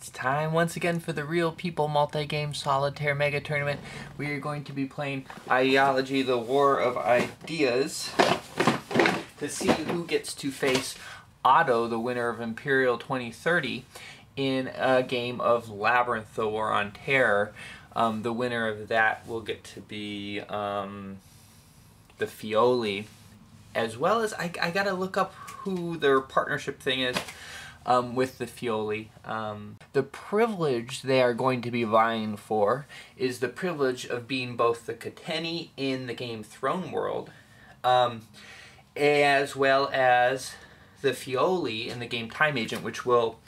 It's time once again for the Real People Multi-Game Solitaire Mega Tournament. We are going to be playing Ideology, the War of Ideas, to see who gets to face Otto, the winner of Imperial 2030, in a game of Labyrinth, the War on Terror. The winner of that will get to be the Fioli, as well as I gotta look up who their partnership thing is with the Fioli. The privilege they are going to be vying for is the privilege of being both the Qteni in the game Throne World, as well as the Fioli in the game Time Agent, which will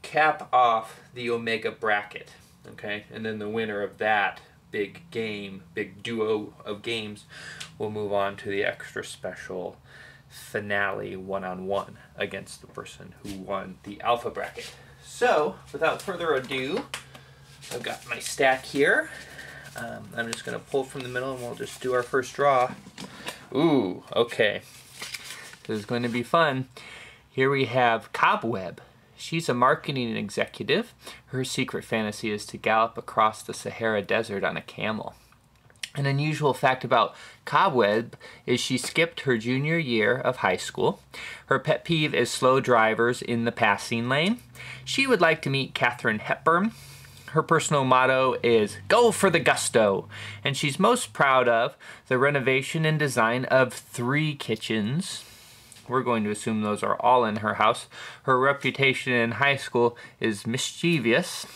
cap off the Omega bracket. Okay, and then the winner of that big game, big duo of games, will move on to the extra special finale one-on-one against the person who won the alpha bracket. So, without further ado, I've got my stack here. I'm just going to pull from the middle and we'll just do our first draw. Ooh, okay. This is going to be fun. Here we have Cobweb. She's a marketing executive. Her secret fantasy is to gallop across the Sahara Desert on a camel. An unusual fact about Cobweb is she skipped her junior year of high school. Her pet peeve is slow drivers in the passing lane. She would like to meet Katharine Hepburn. Her personal motto is "Go for the gusto," and she's most proud of the renovation and design of 3 kitchens. We're going to assume those are all in her house. Her reputation in high school is mischievous.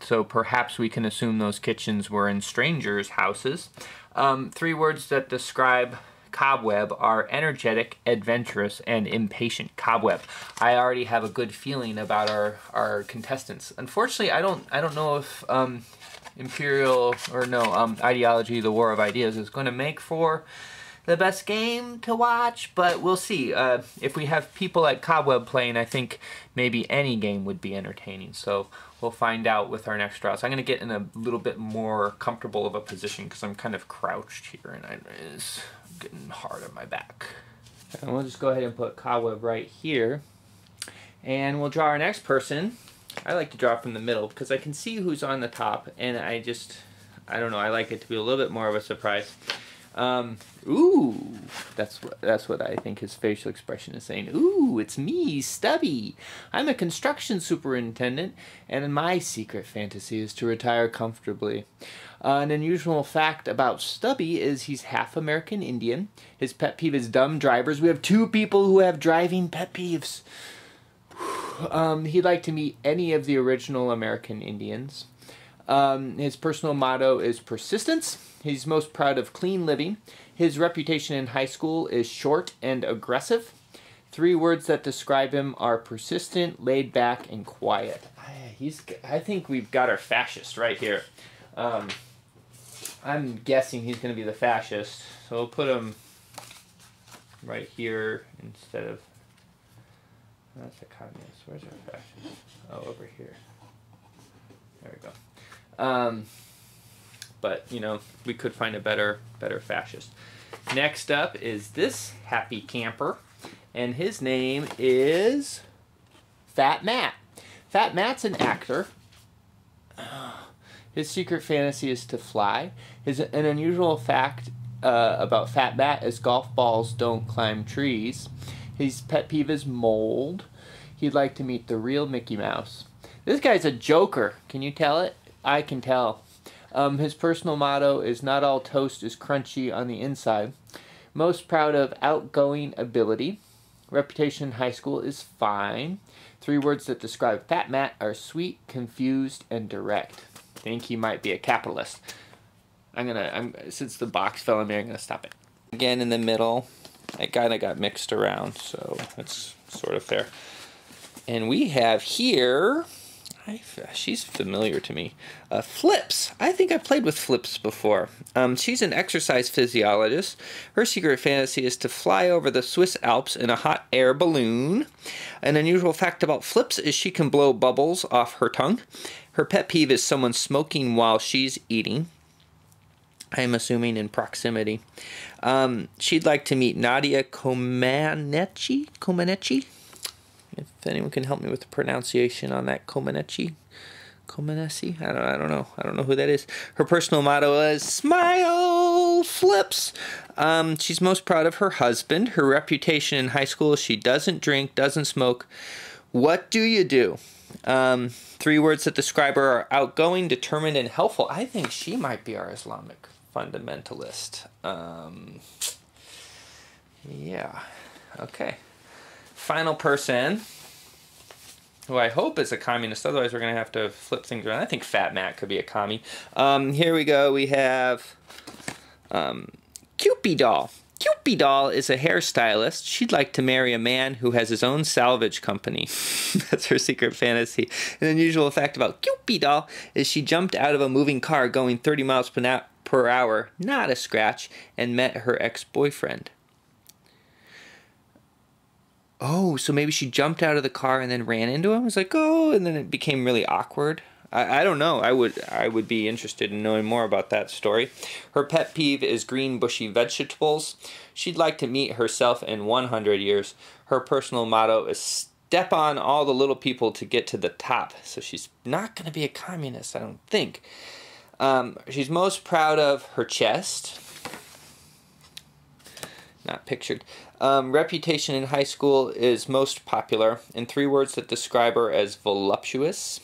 So perhaps we can assume those kitchens were in strangers' houses. 3 words that describe Cobweb are energetic, adventurous, and impatient. Cobweb. I already have a good feeling about our contestants. Unfortunately, I don't know if Ideology, the War of Ideas is going to make for the best game to watch, but we'll see. If we have people like Cobweb playing, I think maybe any game would be entertaining. So we'll find out with our next draw. So I'm going to get in a little bit more comfortable of a position because I'm kind of crouched here and it's getting hard on my back. And we'll just go ahead and put Cobweb right here. And we'll draw our next person. I like to draw from the middle because I can see who's on the top, and I don't know, I like it to be a little bit more of a surprise. Ooh, that's what I think his facial expression is saying. Ooh, it's me, Stubby. I'm a construction superintendent, and my secret fantasy is to retire comfortably. An unusual fact about Stubby is he's half American Indian. His pet peeve is dumb drivers. We have 2 people who have driving pet peeves. He'd like to meet any of the original American Indians. His personal motto is persistence. He's most proud of clean living. His reputation in high school is short and aggressive. 3 words that describe him are persistent, laid back, and quiet. I think we've got our fascist right here. I'm guessing he's going to be the fascist, so we'll put him right here instead of... That's a communist. Where's our fascist? Oh, over here. There we go. But, you know, we could find a better fascist. Next up is this happy camper, and his name is Fat Matt. Fat Matt's an actor. His secret fantasy is to fly. An unusual fact about Fat Matt is golf balls don't climb trees. His pet peeve is mold. He'd like to meet the real Mickey Mouse. This guy's a joker. Can you tell it? I can tell. His personal motto is not all toast is crunchy on the inside. Most proud of outgoing ability. Reputation in high school is fine. 3 words that describe Fat Matt are sweet, confused, and direct. Think he might be a capitalist. Since the box fell in there, I'm gonna stop it. Again in the middle. I kind of got mixed around, so that's sort of fair. And we have here... she's familiar to me. Flips. I think I've played with Flips before. She's an exercise physiologist. Her secret fantasy is to fly over the Swiss Alps in a hot air balloon. An unusual fact about Flips is she can blow bubbles off her tongue. Her pet peeve is someone smoking while she's eating. I'm assuming in proximity. She'd like to meet Nadia Comaneci. If anyone can help me with the pronunciation on that, Komenechi. Komenesi? I don't know. I don't know who that is. Her personal motto is smile flips. She's most proud of her husband. Her reputation in high school is she doesn't drink, doesn't smoke. What do you do? 3 words that describe her are outgoing, determined, and helpful. I think she might be our Islamic fundamentalist. Yeah. Okay. Final person, who I hope is a communist, otherwise we're going to have to flip things around. I think Fat Matt could be a commie. Here we go. We have Cupid Doll. Cupid Doll is a hairstylist. She'd like to marry a man who has his own salvage company. That's her secret fantasy. An unusual fact about Cupid Doll is she jumped out of a moving car going 30 miles per hour, not a scratch, and met her ex-boyfriend. Oh, so maybe she jumped out of the car and then ran into him? It was like, oh, and then it became really awkward. I don't know. I would be interested in knowing more about that story. Her pet peeve is green bushy vegetables. She'd like to meet herself in 100 years. Her personal motto is step on all the little people to get to the top. So she's not going to be a communist, I don't think. She's most proud of her chest. Not pictured. Reputation in high school is most popular. In 3 words that describe her as voluptuous,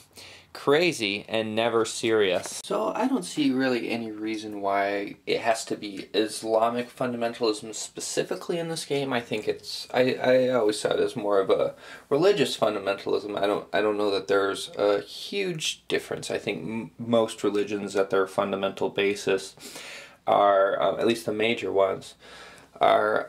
crazy, and never serious. So I don't see really any reason why it has to be Islamic fundamentalism specifically in this game. I think it's, I always saw it as more of a religious fundamentalism. I don't know that there's a huge difference. I think most religions at their fundamental basis are, at least the major ones, are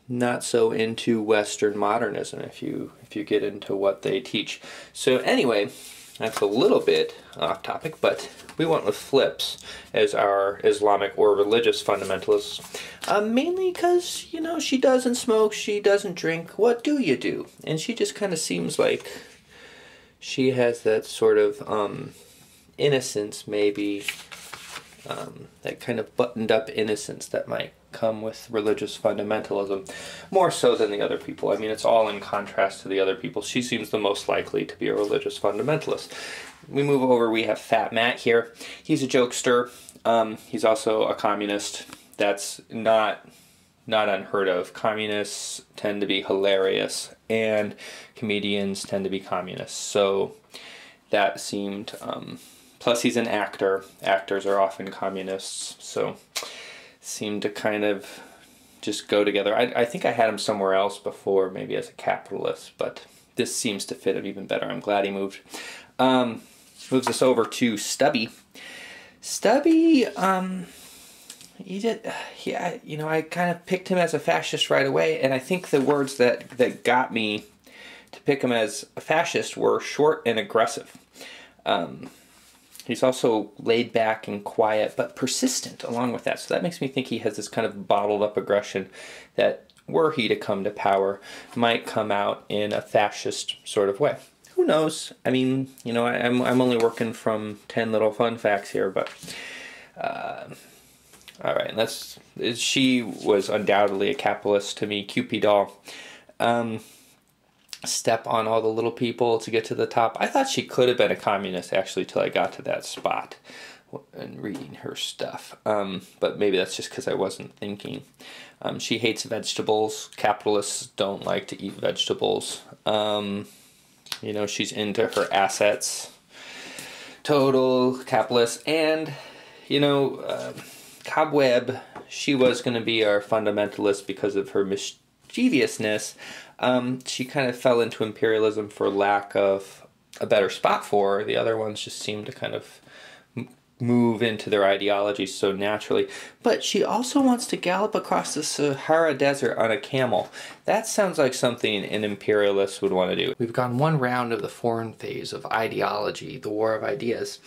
not so into Western modernism if you get into what they teach. So anyway, that's a little bit off topic, but we went with flips as our Islamic or religious fundamentalists, mainly because, you know, she doesn't smoke, she doesn't drink. What do you do? And she just kind of seems like she has that sort of innocence, maybe, that kind of buttoned up innocence that might come with religious fundamentalism, more so than the other people. I mean, it's all in contrast to the other people. She seems the most likely to be a religious fundamentalist. We move over, we have Fat Matt here. He's a jokester. He's also a communist. That's not unheard of. Communists tend to be hilarious, and comedians tend to be communists. So that seemed... plus he's an actor. Actors are often communists, so seemed to kind of just go together. I think I had him somewhere else before, maybe as a capitalist, but this seems to fit him even better. I'm glad he moved. Moves us over to Stubby. Stubby, he did, yeah, you know, I kind of picked him as a fascist right away, and I think the words that got me to pick him as a fascist were short and aggressive. He's also laid back and quiet, but persistent along with that. So that makes me think he has this kind of bottled up aggression that, were he to come to power, might come out in a fascist sort of way. Who knows? I mean, you know, I'm only working from 10 little fun facts here, but all right. She was undoubtedly a capitalist to me. Cupid Doll. Step on all the little people to get to the top. I thought she could have been a communist, actually, till I got to that spot and reading her stuff. But maybe that's just because I wasn't thinking. She hates vegetables. Capitalists don't like to eat vegetables. You know, she's into her assets. Total capitalist. And, you know, Cobweb, she was going to be our fundamentalist because of her mischievousness. She kind of fell into imperialism for lack of a better spot for her. The other ones just seemed to kind of move into their ideologies so naturally. But she also wants to gallop across the Sahara Desert on a camel. That sounds like something an imperialist would want to do. We've gone one round of the foreign phase of ideology, the war of ideas,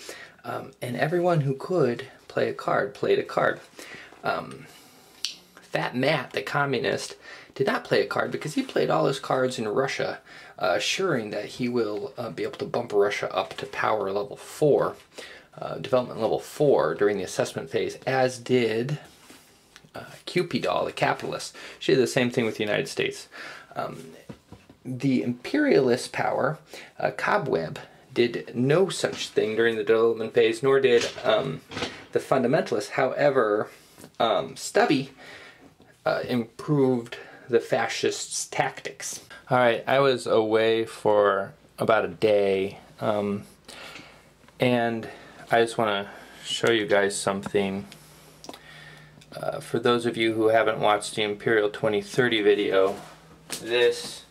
and everyone who could play a card played a card. Fat Matt, the communist, did not play a card because he played all his cards in Russia, assuring that he will be able to bump Russia up to power level 4, development level 4 during the assessment phase, as did Cupid Doll, the capitalist. She did the same thing with the United States. the imperialist power, Cobweb, did no such thing during the development phase, nor did the fundamentalists. However, Stubby improved the fascists' tactics. Alright, I was away for about a day, and I just want to show you guys something. For those of you who haven't watched the Imperial 2030 video, this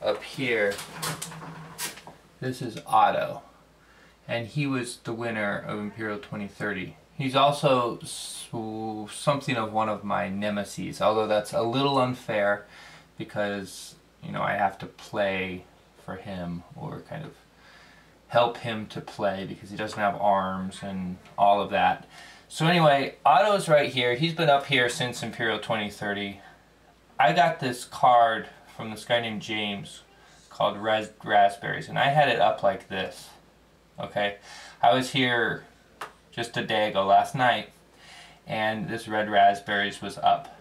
up here, this is Otto, and he was the winner of Imperial 2030. He's also something of one of my nemesis, although that's a little unfair because, you know, I have to play for him or kind of help him to play because he doesn't have arms and all of that. So anyway, Otto's right here. He's been up here since Imperial 2030. I got this card from this guy named James called Red Raspberries, and I had it up like this. Okay, I was here just a day ago, last night, and this Red Raspberries was up.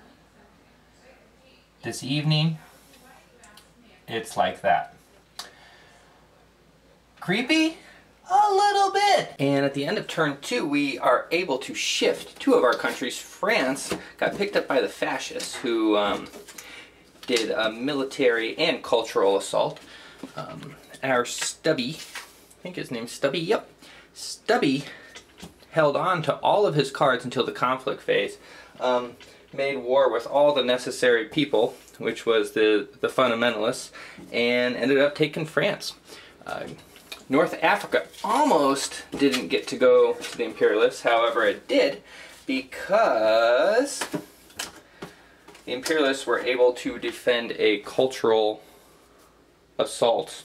This evening, it's like that. Creepy? A little bit. And at the end of turn 2, we are able to shift 2 of our countries. France got picked up by the fascists, who did a military and cultural assault. Our Stubby, I think his name's Stubby, yep. Stubby held on to all of his cards until the conflict phase, made war with all the necessary people, which was the fundamentalists, and ended up taking France. North Africa almost didn't get to go to the imperialists, however it did, because the imperialists were able to defend a cultural assault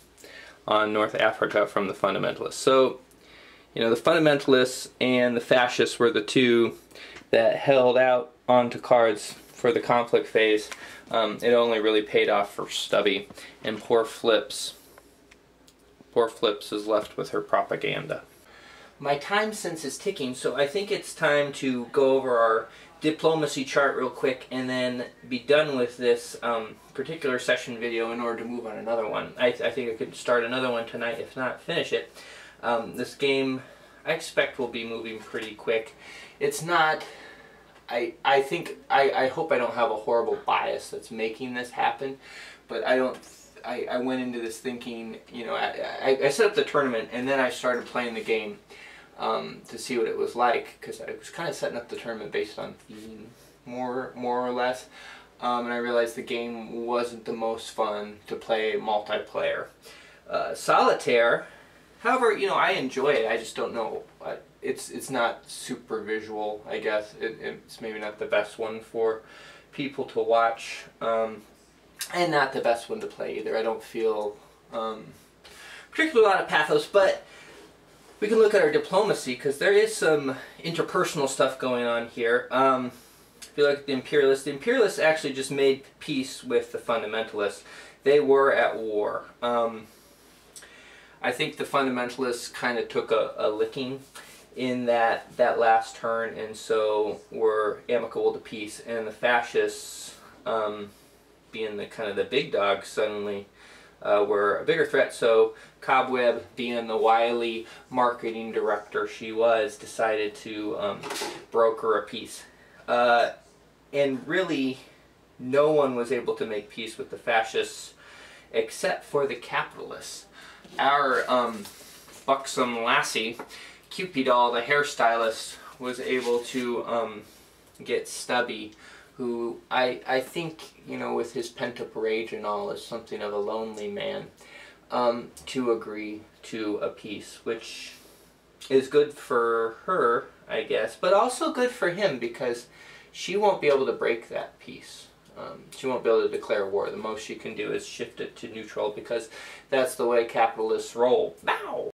on North Africa from the fundamentalists. So, you know, the fundamentalists and the fascists were the two that held out onto cards for the conflict phase. It only really paid off for Stubby, and poor Flips is left with her propaganda. My time sense is ticking, so I think it's time to go over our diplomacy chart real quick and then be done with this particular session video in order to move on another one. I think I could start another one tonight, if not finish it. This game, I expect, will be moving pretty quick. It's not... I hope I don't have a horrible bias that's making this happen, but I don't... I went into this thinking, you know, I set up the tournament and then I started playing the game to see what it was like, because I was kind of setting up the tournament based on theme, more or less, and I realized the game wasn't the most fun to play multiplayer. Solitaire, however, you know, I enjoy it. I just don't know. It's not super visual, I guess. It's maybe not the best one for people to watch. And not the best one to play either. I don't feel particularly a lot of pathos, but we can look at our diplomacy, because there is some interpersonal stuff going on here. If you look at the Imperialists actually just made peace with the Fundamentalists. They were at war. I think the Fundamentalists kind of took a licking in that last turn, and so were amicable to peace, and the Fascists, being the kind of the big dogs, suddenly were a bigger threat. So Cobweb, being the wily marketing director she was, decided to broker a peace. And really, no one was able to make peace with the fascists except for the capitalists. Our buxom lassie, Cupid doll, the hairstylist, was able to get Stubby, who I think, you know, with his pent-up rage and all, is something of a lonely man, to agree to a peace, which is good for her, I guess, but also good for him, because she won't be able to break that peace. She won't be able to declare war. The most she can do is shift it to neutral, because that's the way capitalists roll. Bow!